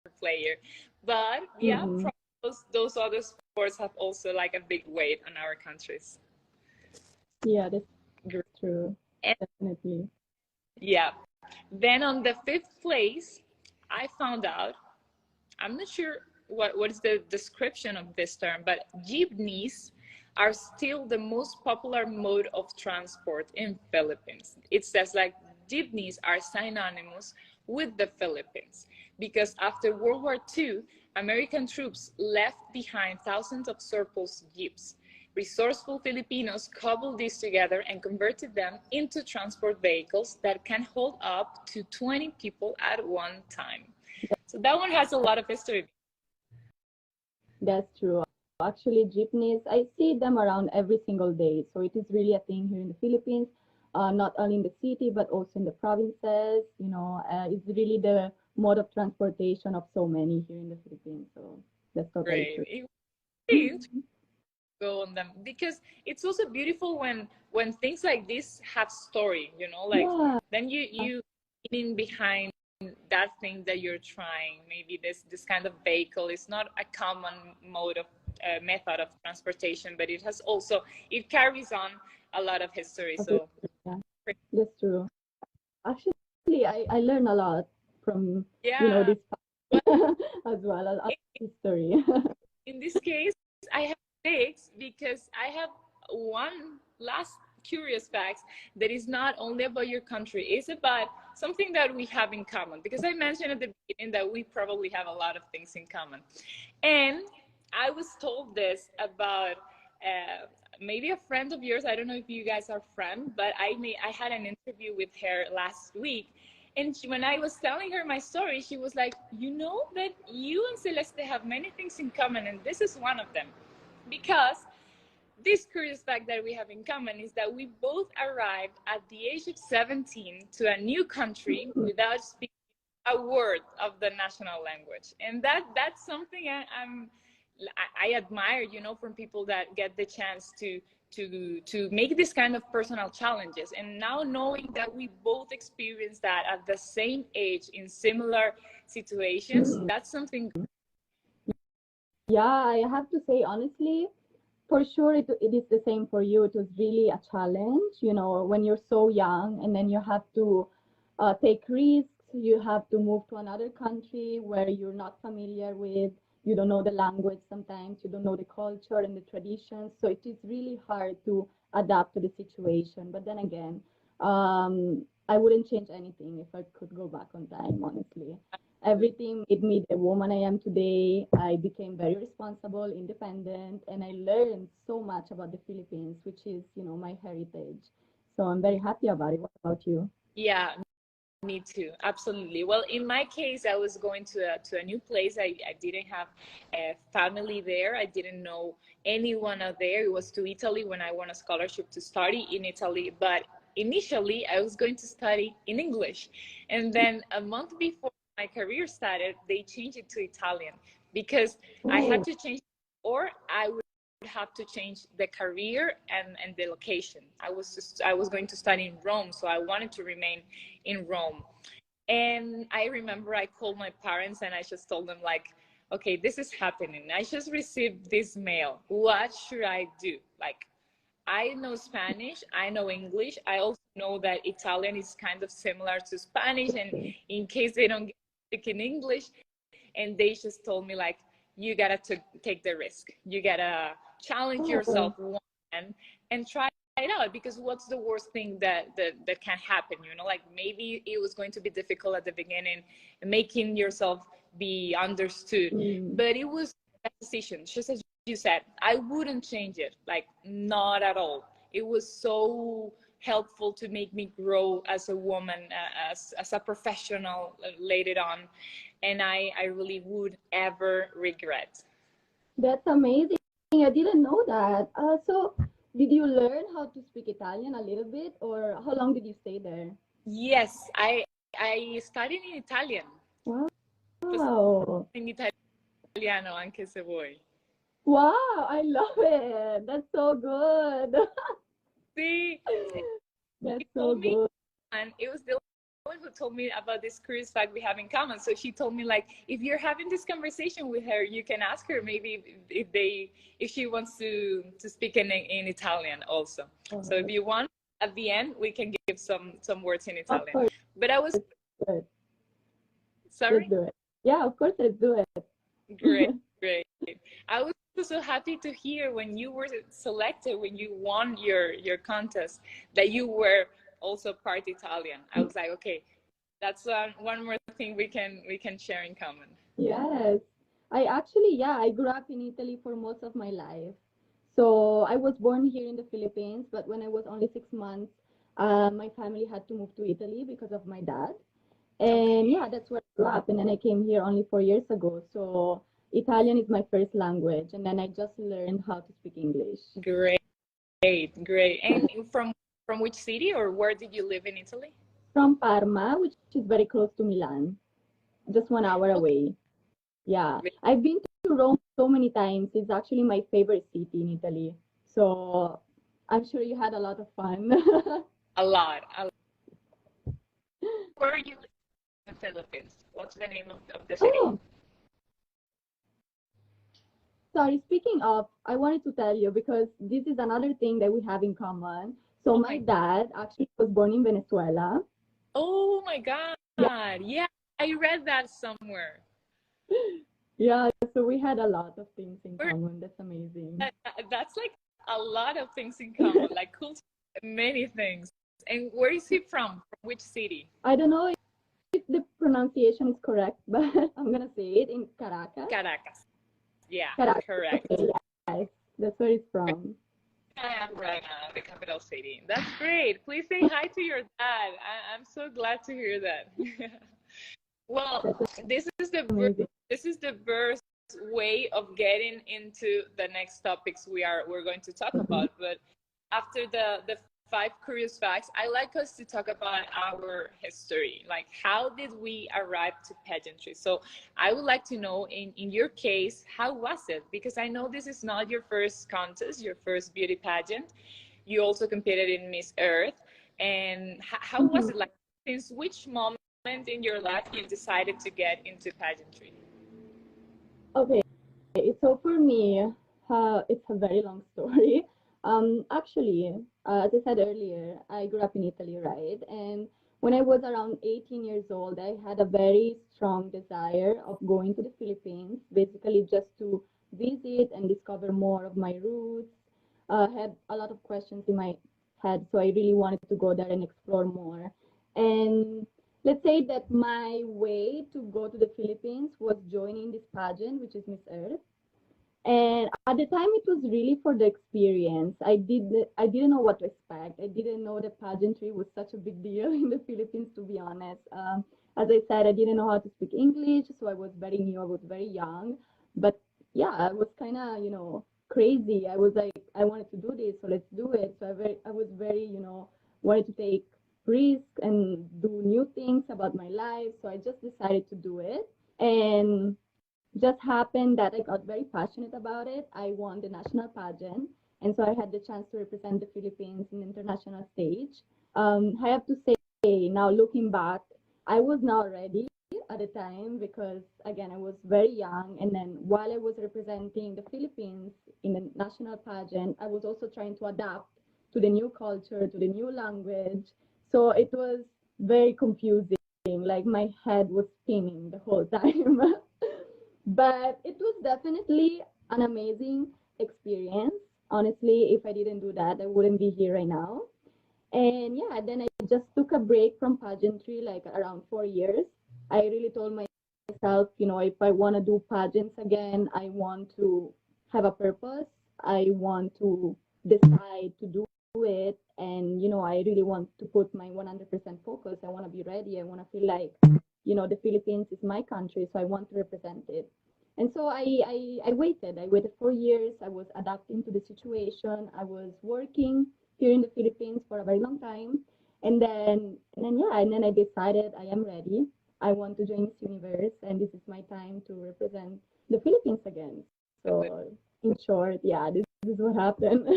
player. But yeah, Mm-hmm. those other sports have also like a big weight on our countries. Yeah, that's Great. true. And Definitely. yeah, then on the fifth place, I found out, I'm not sure what is the description of this term, but jeepneys are still the most popular mode of transport in Philippines. It says like jeepneys are synonymous with the Philippines because after World War II, American troops left behind thousands of surplus jeeps. Resourceful Filipinos cobbled these together and converted them into transport vehicles that can hold up to 20 people at one time. So that one has a lot of history. That's true. Actually, jeepneys, I see them around every single day. So it is really a thing here in the Philippines, not only in the city, but also in the provinces. It's really the mode of transportation of so many here in the Philippines. So that's totally Great. true. It was go on them because it's also beautiful when things like this have story, like Yeah, then you meaning behind that thing that you're trying. Maybe this kind of vehicle is not a common mode of method of transportation, but it carries on a lot of history. So yeah, that's true. Actually, I learn a lot from, yeah, this but as well as in, history. in this case I have six because I have one last curious fact that is not only about your country, it's about something that we have in common, because I mentioned at the beginning that we probably have a lot of things in common. And I was told this about maybe a friend of yours. I don't know if you guys are friends, but I had an interview with her last week, and when I was telling her my story, she was like, you know that you and Celeste have many things in common, and this is one of them. Because this curious fact that we have in common is that we both arrived at the age of 17 to a new country without speaking a word of the national language. And that's something I admire, from people that get the chance to make this kind of personal challenges. And now knowing that we both experienced that at the same age in similar situations, that's something. Yeah, I have to say honestly, for sure it is the same for you. It was really a challenge, when you're so young and then you have to take risks. You have to move to another country where you're not familiar with. You don't know the language sometimes. You don't know the culture and the traditions. So it is really hard to adapt to the situation. But then again, I wouldn't change anything if I could go back on time, honestly. Everything made me the woman I am today. I became very responsible, independent, and I learned so much about the Philippines, which is, my heritage. So I'm very happy about it. What about you? Yeah, me too. Absolutely. Well, in my case, I was going to a new place. I didn't have a family there. I didn't know anyone out there. It was to Italy when I won a scholarship to study in Italy. But initially, I was going to study in English. And then a month before my career started, they changed it to Italian because I had Oh, to change, or I would have to change the career and the location. I was going to study in Rome, so I wanted to remain in Rome. And I remember I called my parents and I just told them like, okay, this is happening. I just received this mail. What should I do? Like, I know Spanish, I know English. I also know that Italian is kind of similar to Spanish. And in case they don't speak in English, and they just told me like, you gotta take the risk. You gotta challenge oh, yourself and try it out, because what's the worst thing that can happen, like maybe it was going to be difficult at the beginning, making yourself be understood, mm, but it was a decision. Just as you said, I wouldn't change it, like not at all. It was so helpful to make me grow as a woman, as a professional later on, and I really would ever regret. that's amazing. I didn't know that. So did you learn how to speak Italian a little bit, or how long did you stay there? Yes, I studied in Italian. Pues Wow. in italiano anche se vuoi. Wow, I love it. That's so good. See, That's they so told me, good. and it was the who told me about this curious fact we have in common. So she told me, like, if you're having this conversation with her, you can ask her maybe if she wants to speak in Italian also. So if you want, at the end we can give some words in Italian. But I was sorry. Let's do it. Yeah, of course, let's do it. Great. I was so happy to hear when you were selected, when you won your contest, that you were also part Italian. I was like, okay, that's one more thing we can share in common. Yes. I grew up in Italy for most of my life. So I was born here in the Philippines, but when I was only 6 months, my family had to move to Italy because of my dad. And yeah, that's where I grew up. And then I came here only 4 years ago. So Italian is my first language. And then I just learned how to speak English. Great. And from which city, or where did you live in Italy? From Parma, which is very close to Milan, just 1 hour away. Yeah, I've been to Rome so many times. It's actually my favorite city in Italy. So I'm sure you had a lot of fun. A lot. Where are you in the Philippines? What's the name of the city? Oh, sorry, speaking of, I wanted to tell you because this is another thing that we have in common. So my dad actually was born in Venezuela. Oh my God. Yeah, I read that somewhere. Yeah, so we had a lot of things in common. That's amazing. That's like a lot of things in common, like culture, many things. And where is he from? From which city? I don't know if the pronunciation is correct, but I'm gonna say it in Caracas. Caracas. Yeah, Caracas. correct. Yes, that's where it's from. I am right now, the capital city. That's great. Please say hi to your dad. I'm so glad to hear that. Well, this is the first way of getting into the next topics we're going to talk about. But after the 5 curious facts, I like us to talk about our history. Like, how did we arrive to pageantry? So I would like to know, in your case, how was it? Because I know this is not your first contest, your first beauty pageant. You also competed in Miss Earth. And how was it? Like, since which moment in your life you decided to get into pageantry? Okay, so for me, it's a very long story. Actually, as I said earlier, I grew up in Italy, right? And when I was around 18 years old, I had a very strong desire of going to the Philippines, basically just to visit and discover more of my roots. I had a lot of questions in my head, so I really wanted to go there and explore more. And let's say that my way to go to the Philippines was joining this pageant, which is Miss Earth. And at the time, it was really for the experience. I didn't know what to expect. I didn't know that pageantry was such a big deal in the Philippines, to be honest. As I said, I didn't know how to speak English, so I was very new. I was very young, but yeah, I was kind of crazy. I was like, I wanted to do this, so let's do it. So I was very wanted to take risk and do new things about my life. So I just decided to do it, and just happened that I got very passionate about it. I won the national pageant, and so I had the chance to represent the Philippines in the international stage. I have to say, now looking back, I was not ready at the time because, again, I was very young. And then while I was representing the Philippines in the national pageant, I was also trying to adapt to the new culture, to the new language. So it was very confusing. Like my head was spinning the whole time. But it was definitely an amazing experience. Honestly, if I didn't do that, I wouldn't be here right now. And yeah, then I just took a break from pageantry, like around 4 years. I really told myself, if I want to do pageants again, I want to have a purpose. I want to decide to do it. And, I really want to put my 100% focus. I want to be ready. I want to feel like, the Philippines is my country, so I want to represent it. And so I waited. I waited 4 years. I was adapting to the situation. I was working here in the Philippines for a very long time. And then I decided I am ready. I want to join Miss Universe, and this is my time to represent the Philippines again. So in short, yeah, this is what happened.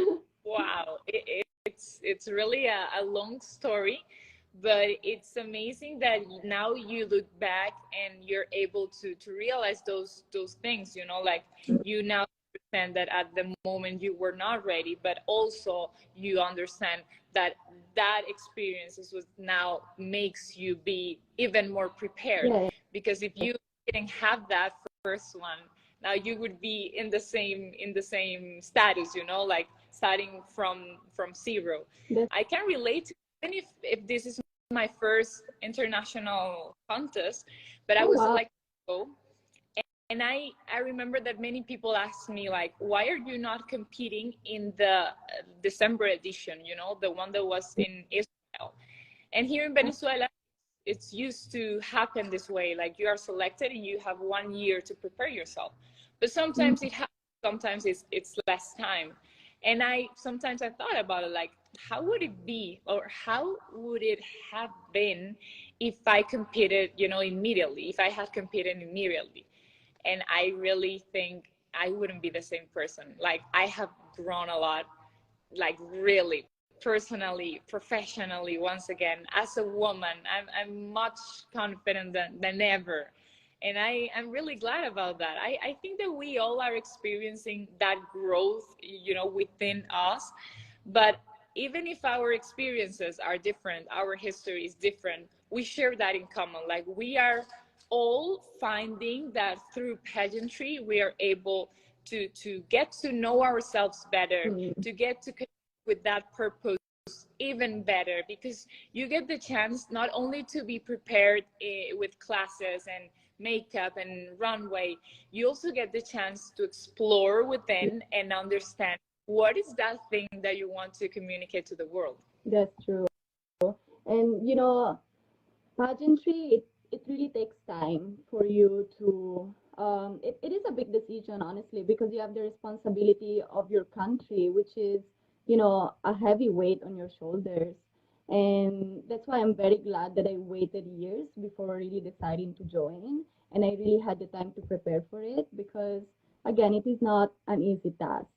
Wow, it's really a long story, but it's amazing that now you look back and you're able to realize those things, you know, like you now understand that at the moment you were not ready, but also you understand that that experience is what now makes you be even more prepared. Yeah, Because if you didn't have that first one, now you would be in the same status, you know, like starting from zero. that's, I can relate to, even if this is my first international contest, but I oh was wow. like, oh, and I remember that many people asked me like, why are you not competing in the December edition, you know, the one that was in Israel? And here in Venezuela, it's used to happen this way, like you are selected and you have 1 year to prepare yourself, but sometimes it happens, sometimes it's less time. And I sometimes I thought about it, like how would it be, or how would it have been if I competed, you know, immediately, if I had competed immediately. And I really think I wouldn't be the same person. Like I have grown a lot, like really personally, professionally. Once again, as a woman, I'm much confident than ever, and I'm really glad about that. I think that we all are experiencing that growth, you know, within us. But even if our experiences are different, our history is different, we share that in common. Like we are all finding that through pageantry we are able to get to know ourselves better, Mm. to get to connect with that purpose even better, because you get the chance not only to be prepared with classes and makeup and runway, you also get the chance to explore within and understand what is that thing that you want to communicate to the world. That's true. And you know, pageantry, it really takes time for you to it is a big decision, honestly, because you have the responsibility of your country, which is, you know, a heavy weight on your shoulders. And that's why I'm very glad that I waited years before really deciding to join, and I really had the time to prepare for it, because again, it is not an easy task.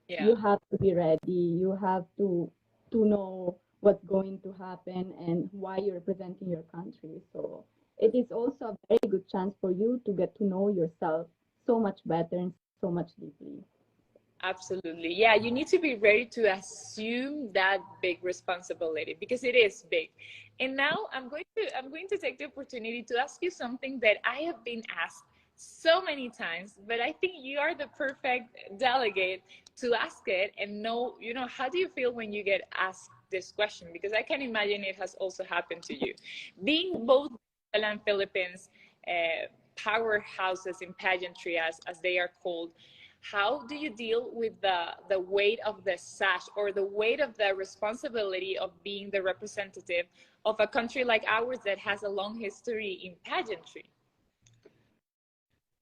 Yeah, You have to be ready, you have to know what's going to happen and why you're representing your country. So it is also a very good chance for you to get to know yourself so much better and so much deeply. absolutely. Yeah, you need to be ready to assume that big responsibility because it is big. And now I'm going to take the opportunity to ask you something that I have been asked so many times, but I think you are the perfect delegate to ask it and know, you know, how do you feel when you get asked this question? Because I can imagine it has also happened to you. Being both Venezuela and Philippines powerhouses in pageantry, as they are called, how do you deal with the weight of the sash, or the weight of the responsibility of being the representative of a country like ours that has a long history in pageantry?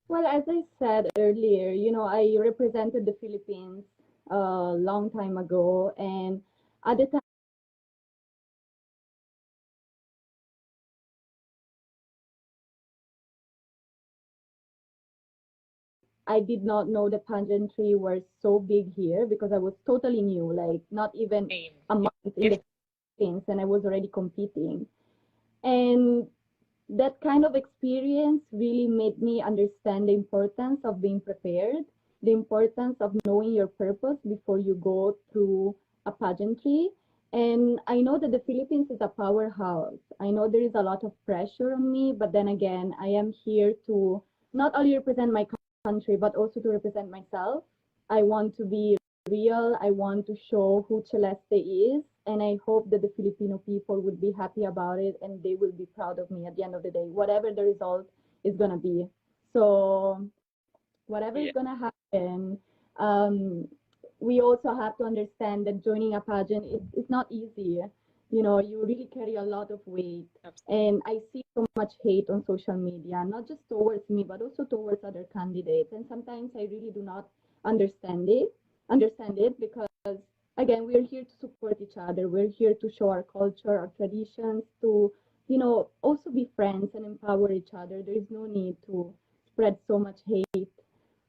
Well, as I said earlier, you know, I represented the Philippines a long time ago, and at the time I did not know the pageantry were so big here, because I was totally new, like not even Same. a month in It, the Philippines, and I was already competing. And that kind of experience really made me understand the importance of being prepared, the importance of knowing your purpose before you go through a pageantry. And I know that the Philippines is a powerhouse. I know there is a lot of pressure on me, but then again, I am here to not only represent my country, but also to represent myself. I want to be real. I want to show who Celeste is. And I hope that the Filipino people would be happy about it and they will be proud of me at the end of the day, whatever the result is going to be. So, whatever is yeah, going to happen, um, we also have to understand that joining a pageant is not easy. You know, you really carry a lot of weight. And I see so much hate on social media, not just towards me, but also towards other candidates. And sometimes I really do not understand it, understand it, because again, we're here to support each other. We're here to show our culture, our traditions, to, you know, also be friends and empower each other. There is no need to spread so much hate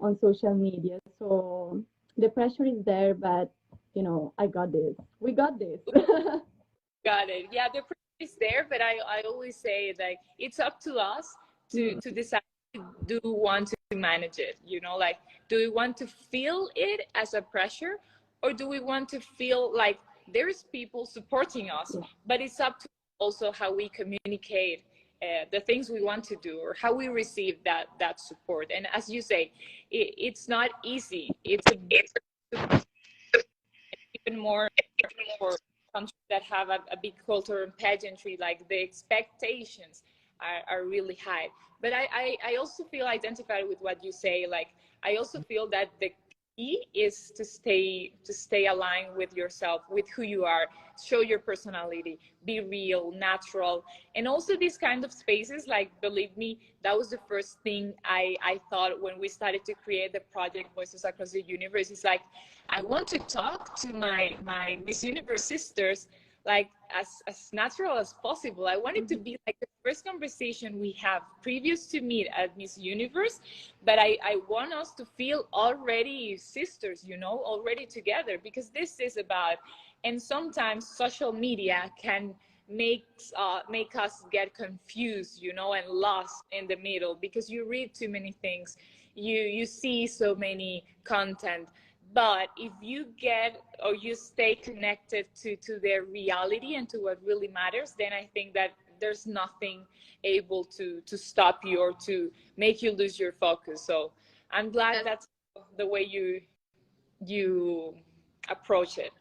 on social media. So the pressure is there, but you know, I got this. We got this. got it. Yeah, the pressure is there, but I always say like it's up to us to decide, do we want to manage it, you know, like do we want to feel it as a pressure, or do we want to feel like there's people supporting us, but it's up to also how we communicate the things we want to do, or how we receive that support. And as you say, it's not easy. It's a big, even more for countries that have a big culture and pageantry, like the expectations are really high. But I also feel identified with what you say. Like I also feel that the key is to stay aligned with yourself, with who you are, show your personality, be real, natural. And also these kind of spaces, like believe me, that was the first thing I thought when we started to create the project Voices Across the Universe. It's like I want to talk to my Miss Universe sisters like as natural as possible. I want it to be like the first conversation we have previous to meet at Miss Universe, but I want us to feel already sisters, you know, already together, because this is about, and sometimes social media can make us get confused, you know, and lost in the middle, because you read too many things, you see so many content. But if you get, or you stay connected to their reality and to what really matters, then I think that there's nothing able to stop you or to make you lose your focus. So I'm glad that's the way you approach it.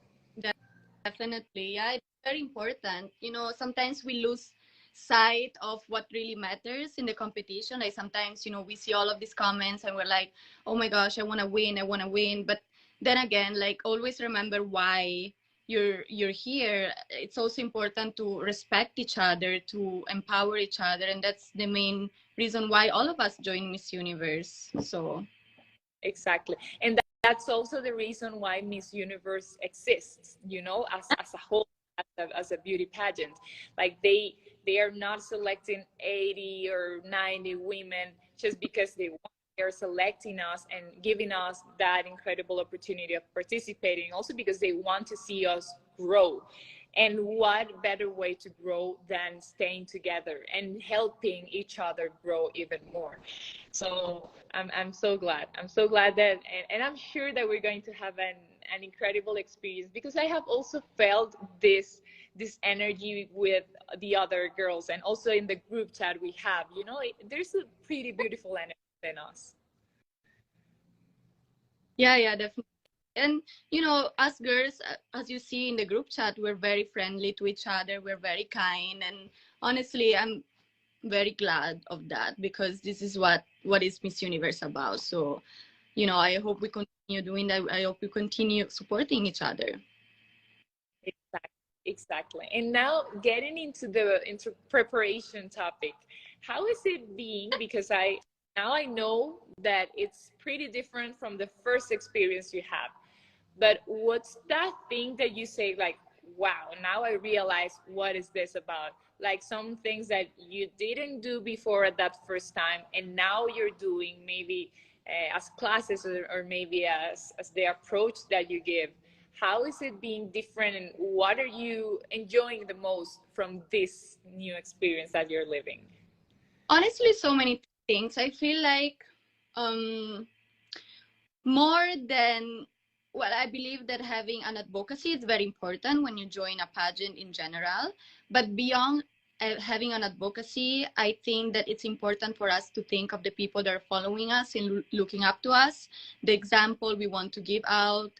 Definitely. Yeah, it's very important. You know, sometimes we lose sight of what really matters in the competition. Like sometimes, you know, we see all of these comments and we're like, oh my gosh, I want to win, I want to win. But then again, like always remember why you're here. It's also important to respect each other, to empower each other, and that's the main reason why all of us join Miss Universe. So exactly. And that's also the reason why Miss Universe exists, you know, as a whole, as a beauty pageant. Like they are not selecting 80 or 90 women just because they want. They're selecting us and giving us that incredible opportunity of participating, also because they want to see us grow. And what better way to grow than staying together and helping each other grow even more. So I'm so glad. I'm so glad that, and I'm sure that we're going to have an incredible experience, because I have also felt this energy with the other girls, and also in the group chat we have, you know, there's a pretty beautiful energy in us. yeah, definitely. And you know, us girls, as you see in the group chat, we're very friendly to each other, we're very kind, and honestly I'm very glad of that, because this is what is Miss Universe about. So you know, I hope we continue doing that. I hope we continue supporting each other. Exactly. And now getting into preparation topic, how is it being? Because I know that it's pretty different from the first experience you have. But what's that thing that you say like, wow, now I realize what is this about? Like some things that you didn't do before at that first time, and now you're doing maybe as classes, or maybe as the approach that you give. How is it being different, and what are you enjoying the most from this new experience that you're living? Honestly, so many things. I feel like um more than, well, I believe that having an advocacy is very important when you join a pageant in general, but beyond having an advocacy, I think that it's important for us to think of the people that are following us and looking up to us, the example we want to give out,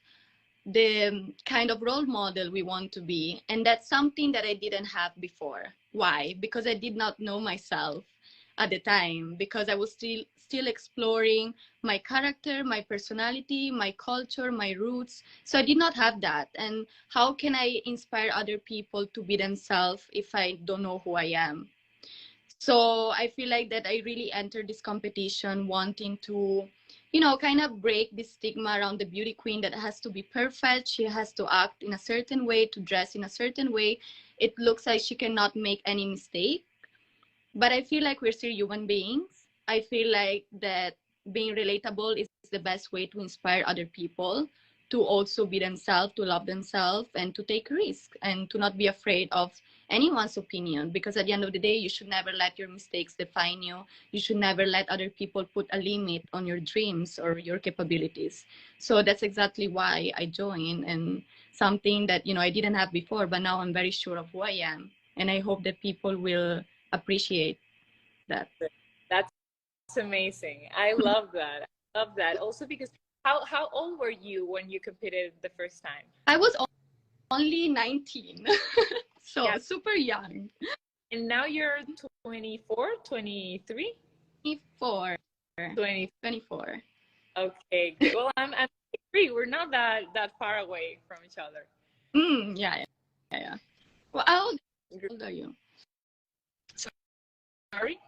the kind of role model we want to be. And that's something that I didn't have before. Why? Because I did not know myself at the time, because I was still exploring my character, my personality, my culture, my roots. So I did not have that. And how can I inspire other people to be themselves if I don't know who I am? So I feel like that I really entered this competition wanting to, you know, kind of break this stigma around the beauty queen that has to be perfect. She has to act in a certain way, to dress in a certain way. It looks like she cannot make any mistake. But I feel like we're still human beings. I feel like that being relatable is the best way to inspire other people to also be themselves, to love themselves, and to take risks, and to not be afraid of anyone's opinion, because at the end of the day, you should never let your mistakes define you. You should never let other people put a limit on your dreams or your capabilities. So that's exactly why I joined, and something that, I didn't have before, but now I'm very sure of who I am. And I hope that people will appreciate that. That's amazing. I love that. I love that. Also because how old were you when you competed the first time? I was only 19. So Yeah. super young. And now you're 24, 23? 24. 20. 24. Okay, good. Well, I'm 23. We're not that far away from each other. Yeah. Well, how old are you? Sorry?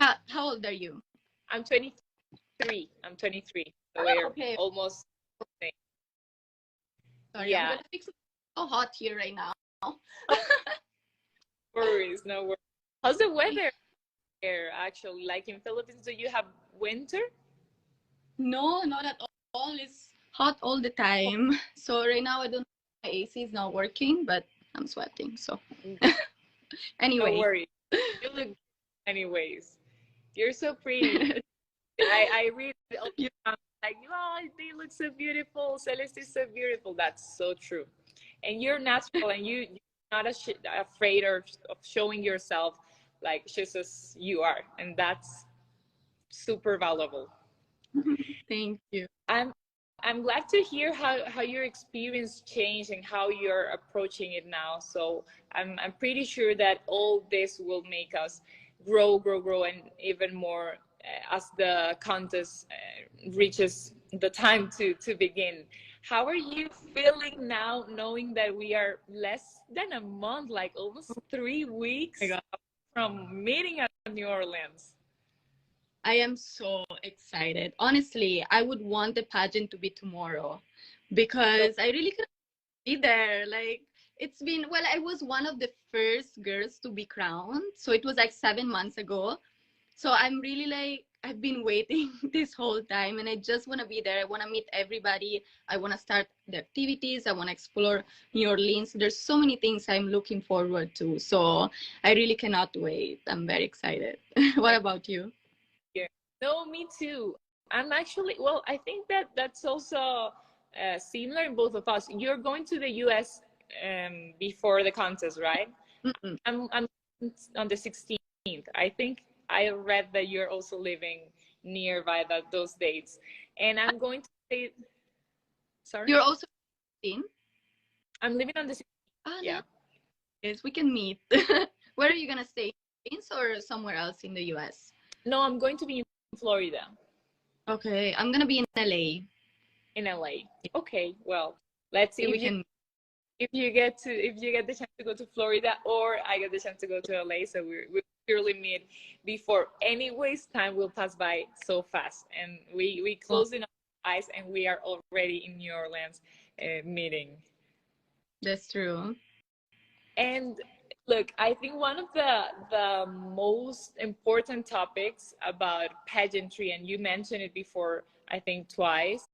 How old are you? I'm 23. I'm 23. So we're okay. almost the same. Sorry, yeah. I'm gonna fix it. So hot here right now. No worries, no worries. How's the weather here, actually? Like in Philippines, do you have winter? No, not at all. It's hot all the time. So right now, I don't know, my AC is not working, but I'm sweating. So anyway. No worries. You look good anyways. You're so pretty. I read all the time, like, oh, they look so beautiful. Celeste is so beautiful. That's so true. And you're natural, and you're not afraid of showing yourself like just as you are, and that's super valuable. Thank you. I'm glad to hear how your experience changed and how you're approaching it now. So I'm pretty sure that all this will make us grow, and even more as the contest reaches the time to begin. How are you feeling now, knowing that we are less than a month, like almost 3 weeks from meeting at New Orleans? I am so excited. Honestly, I would want the pageant to be tomorrow, because I really couldn't be there. Like, it's been, well, I was one of the first girls to be crowned. So it was like 7 months ago. So I'm really like, I've been waiting this whole time, and I just want to be there. I want to meet everybody. I want to start the activities. I want to explore New Orleans. There's so many things I'm looking forward to. So I really cannot wait. I'm very excited. What about you? No, me too. I'm actually, well, I think that that's also similar in both of us. You're going to the US before the contest, right? I'm on the 16th. I think I read that you're also living nearby those dates. And I'm going to say, sorry? You're also 16? I'm living on the 16th. Ah, yeah. Yes, we can meet. Where are you going to stay? In or somewhere else in the US? No, I'm going to be in Florida. Okay, I'm going to be in LA. In LA. Okay, well, let's see if you get the chance to go to Florida, or I get the chance to go to LA, so we'll surely meet before. Anyways, time will pass by so fast, and we close in our eyes, and we are already in New Orleans meeting. That's true. And look, I think one of the most important topics about pageantry, and you mentioned it before, I think twice,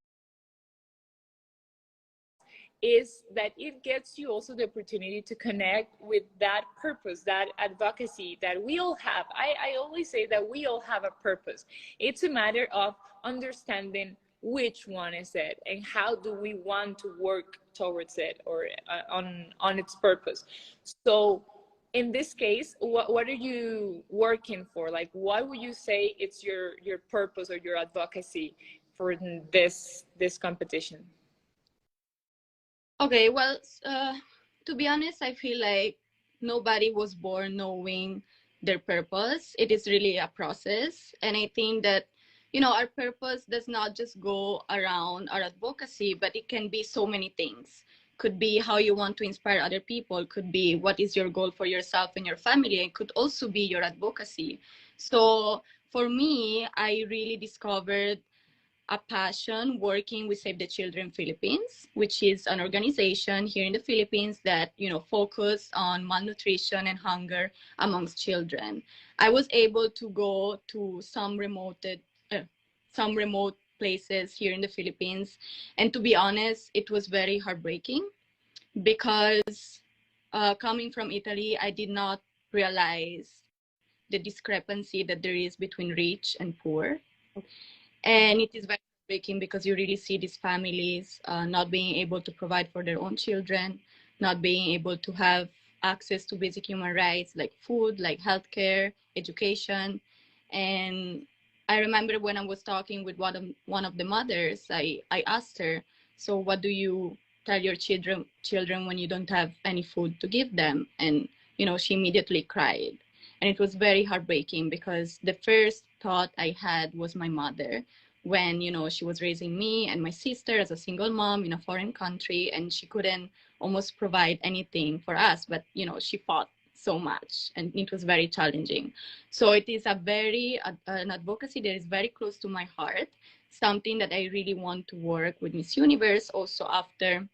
is that it gets you also the opportunity to connect with that purpose, that advocacy that we all have. I always say that we all have a purpose. It's a matter of understanding which one is it and how do we want to work towards it, or on its purpose. So in this case, what are you working for? Like, what would you say it's your purpose or your advocacy for this competition? Okay, well, to be honest, I feel like nobody was born knowing their purpose. It is really a process. And I think that, our purpose does not just go around our advocacy, but it can be so many things. Could be how you want to inspire other people, could be what is your goal for yourself and your family, and could also be your advocacy. So for me, I really discovered a passion working with Save the Children Philippines, which is an organization here in the Philippines that, focus on malnutrition and hunger amongst children. I was able to go to some remote places here in the Philippines, and to be honest, it was very heartbreaking, because coming from Italy, I did not realize the discrepancy that there is between rich and poor. And it is very breaking because you really see these families not being able to provide for their own children, not being able to have access to basic human rights like food, like healthcare, education. And I remember when I was talking with one of the mothers, I asked her, so what do you tell your children when you don't have any food to give them? And she immediately cried. And it was very heartbreaking because the first thought I had was my mother when she was raising me and my sister as a single mom in a foreign country, and she couldn't almost provide anything for us, but she fought so much and it was very challenging. So it is an advocacy that is very close to my heart, something that I really want to work with Miss Universe also after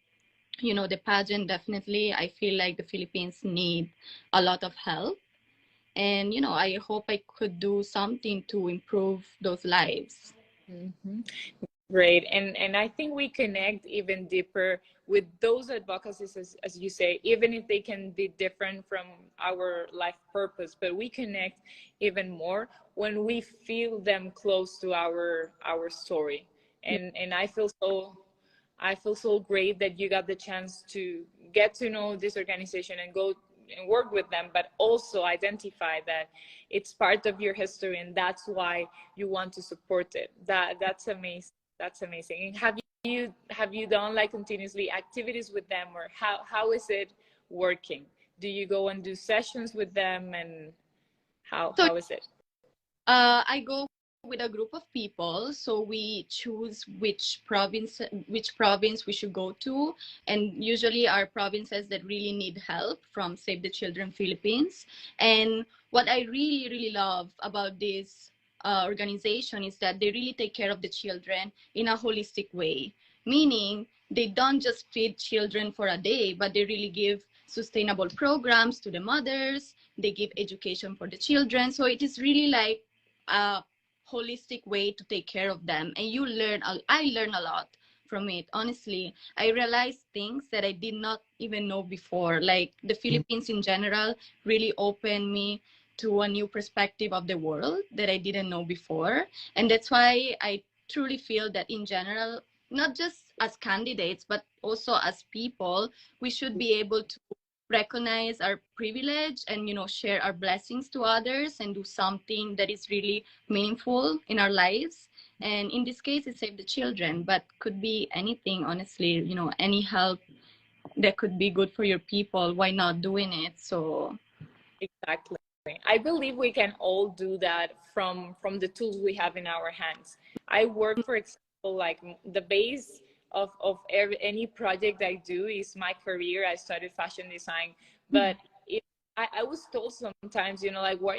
the pageant. Definitely I feel like the Philippines need a lot of help, and I hope I could do something to improve those lives. Mm-hmm. Great. And I think we connect even deeper with those advocacies, as you say, even if they can be different from our life purpose, but we connect even more when we feel them close to our story. And I feel so great that you got the chance to get to know this organization and go and work with them, but also identify that it's part of your history and that's why you want to support it. That's amazing. That's amazing. And have you done like continuously activities with them, or how is it working? Do you go and do sessions with them, and So how is it? I go with a group of people, so we choose which province we should go to, and usually are provinces that really need help from Save the Children Philippines. And what I really really love about this organization is that they really take care of the children in a holistic way, meaning they don't just feed children for a day, but they really give sustainable programs to the mothers, they give education for the children. So it is really like a holistic way to take care of them, and I learn a lot from it. Honestly, I realized things that I did not even know before, like the Philippines in general really opened me to a new perspective of the world that I didn't know before. And that's why I truly feel that in general, not just as candidates but also as people, we should be able to recognize our privilege and share our blessings to others and do something that is really meaningful in our lives. And in this case, it Save the Children, but could be anything, honestly. Any help that could be good for your people, why not doing it? So Exactly. I believe we can all do that from the tools we have in our hands. I work, for example, like the base any project I do is my career. I studied fashion design, but I was told sometimes, like, why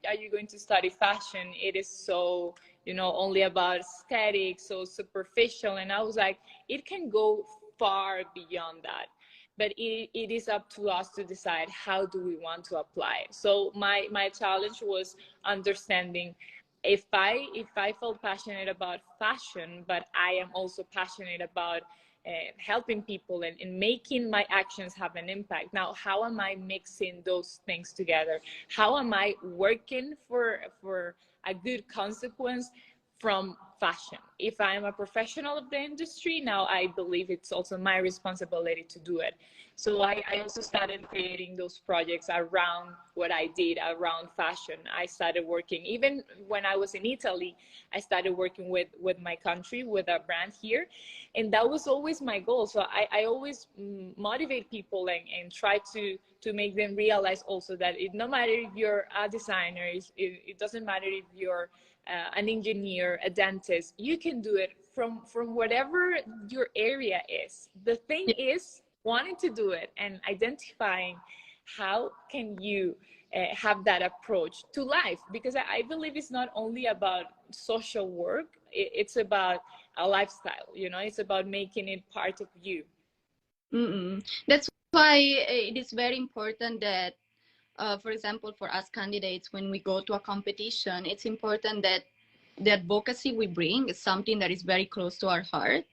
are you going to study fashion? It is so, only about aesthetics, so superficial. And I was like, it can go far beyond that, but it is up to us to decide how do we want to apply it. So my challenge was understanding if I felt passionate about fashion, but I am also passionate about helping people and making my actions have an impact. Now, how am I mixing those things together? How am I working for a good consequence from fashion? If I am a professional of the industry, now I believe it's also my responsibility to do it. So I also started creating those projects around what I did around fashion. I started working, even when I was in Italy, I started working with my country, with a brand here. And that was always my goal. So I always motivate people and try to make them realize also that no matter if you're a designer, it doesn't matter if you're an engineer, a dentist, you can do it from whatever your area is. The thing is wanting to do it and identifying how can you have that approach to life, because I believe it's not only about social work, it's about a lifestyle, it's about making it part of you. that's why it is very important that for example, for us candidates, when we go to a competition, it's important that the advocacy we bring is something that is very close to our heart.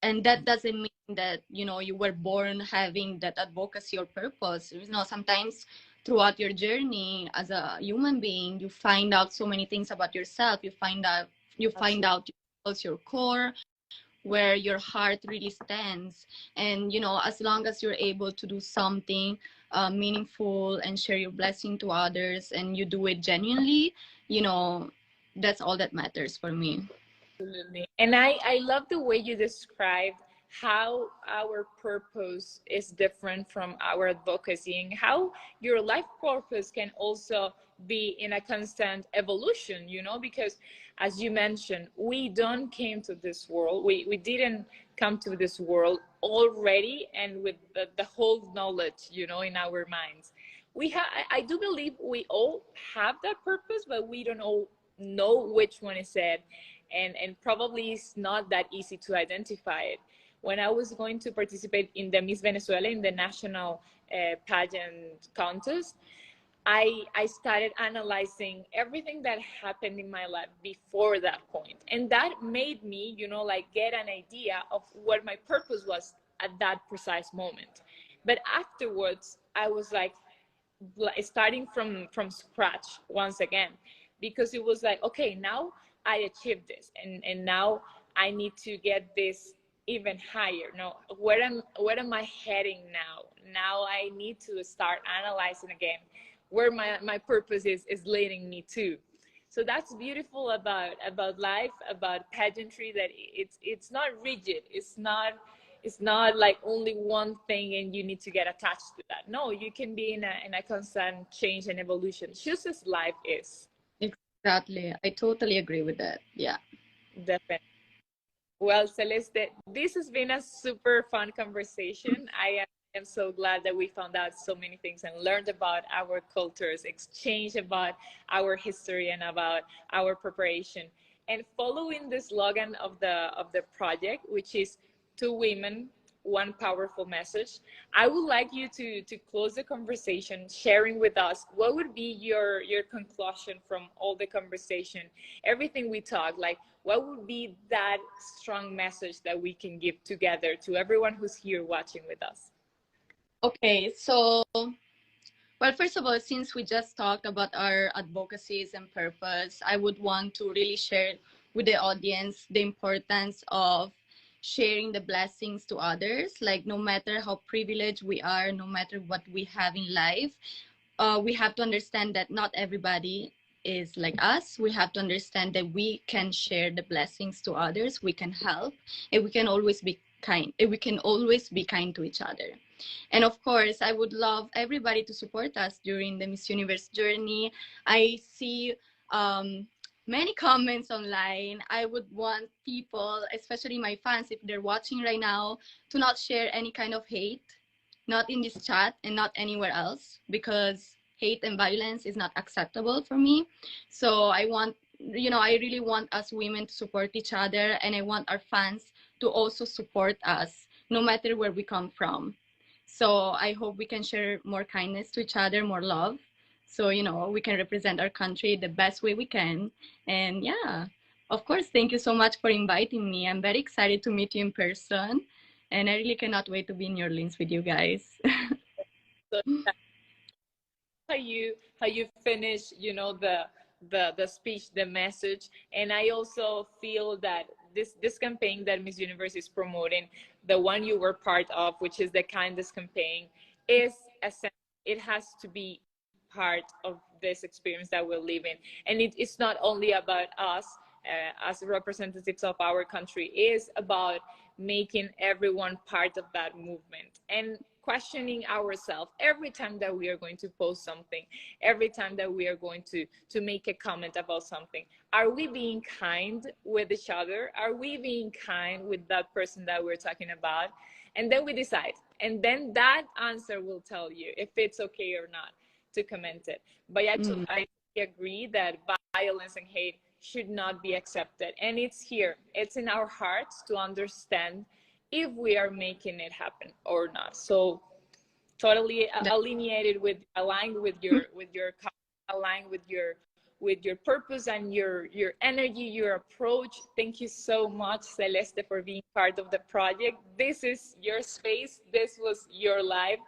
and that doesn't mean that, you know, you were born having that advocacy or purpose. You know, sometimes throughout your journey as a human being, you find out so many things about yourself. You find out your core, where your heart really stands. And, you know, as long as you're able to do something meaningful and share your blessing to others, and you do it genuinely, you know, that's all that matters for me. Absolutely. And I love the way you described how our purpose is different from our advocacy, and how your life purpose can also be in a constant evolution, you know, because as you mentioned, we don't came to this world. We didn't come to this world already and with the whole knowledge, you know, in our minds. I do believe we all have that purpose, but we don't all know which one is it, and probably it's not that easy to identify it. When I was going to participate in the Miss Venezuela, in the national pageant contest, I started analyzing everything that happened in my life before that point, and that made me, you know, like get an idea of what my purpose was at that precise moment. But afterwards, I was like starting from scratch once again, because it was like, okay, now I achieved this, and now I need to get this even higher. No, where am I heading now? Now I need to start analyzing again where my purpose is leading me to. So that's beautiful about life, about pageantry, that it's not rigid. It's not like only one thing and you need to get attached to that. No, you can be in a constant change and evolution, just as life is. Exactly. I totally agree with that. Yeah. Definitely. Well, Celeste, this has been a super fun conversation. I am so glad that we found out so many things and learned about our cultures, exchange about our history and about our preparation. And following the slogan of the project, which is two women, one powerful message, I would like you to close the conversation sharing with us what would be your conclusion from all the conversation, everything we talked, like what would be that strong message that we can give together to everyone who's here watching with us? Okay, so, well, first of all, since we just talked about our advocacies and purpose, I would want to really share with the audience the importance of sharing the blessings to others. Like, no matter how privileged we are, no matter what we have in life, we have to understand that not everybody is like us. We have to understand that we can share the blessings to others, we can help, and we can always be kind. And we can always be kind to each other. And of course, I would love everybody to support us during the Miss Universe journey. I see many comments online. I would want people, especially my fans, if they're watching right now, to not share any kind of hate, not in this chat and not anywhere else, because hate and violence is not acceptable for me. So I want, you know, I really want us women to support each other, and I want our fans to also support us, no matter where we come from. So I hope we can share more kindness to each other, more love. So, you know, we can represent our country the best way we can. And yeah, of course, thank you so much for inviting me. I'm very excited to meet you in person. And I really cannot wait to be in New Orleans with you guys. So how you finish, you know, the speech, the message. And I also feel that this campaign that Miss Universe is promoting, the one you were part of, which is the kindest campaign, is essential. It has to be part of this experience that we're living, and it's not only about us as representatives of our country. It is about making everyone part of that movement, and questioning ourselves every time that we are going to post something, every time that we are going to make a comment about something. Are we being kind with each other? Are we being kind with that person that we're talking about? And then we decide, and then that answer will tell you if it's okay or not to comment it. But Mm. I agree that violence and hate should not be accepted, and it's here, it's in our hearts to understand if we are making it happen or not. So totally aligned with your aligned with with your purpose and your energy, your approach. Thank you so much, Celeste, for being part of the project. This is your space. This was your life.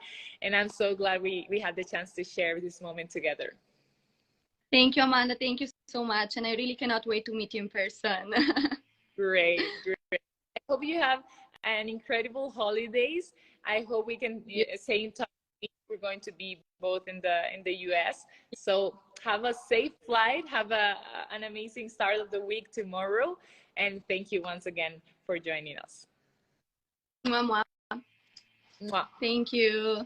And I'm so glad we had the chance to share this moment together. Thank you, Amanda. Thank you so much. And I really cannot wait to meet you in person. Great, great. I hope you have an incredible holidays. I hope we can stay in touch. We're going to be both in the US. So have a safe flight. Have an amazing start of the week tomorrow. And thank you once again for joining us. Mwah, mwah. Mwah. Thank you.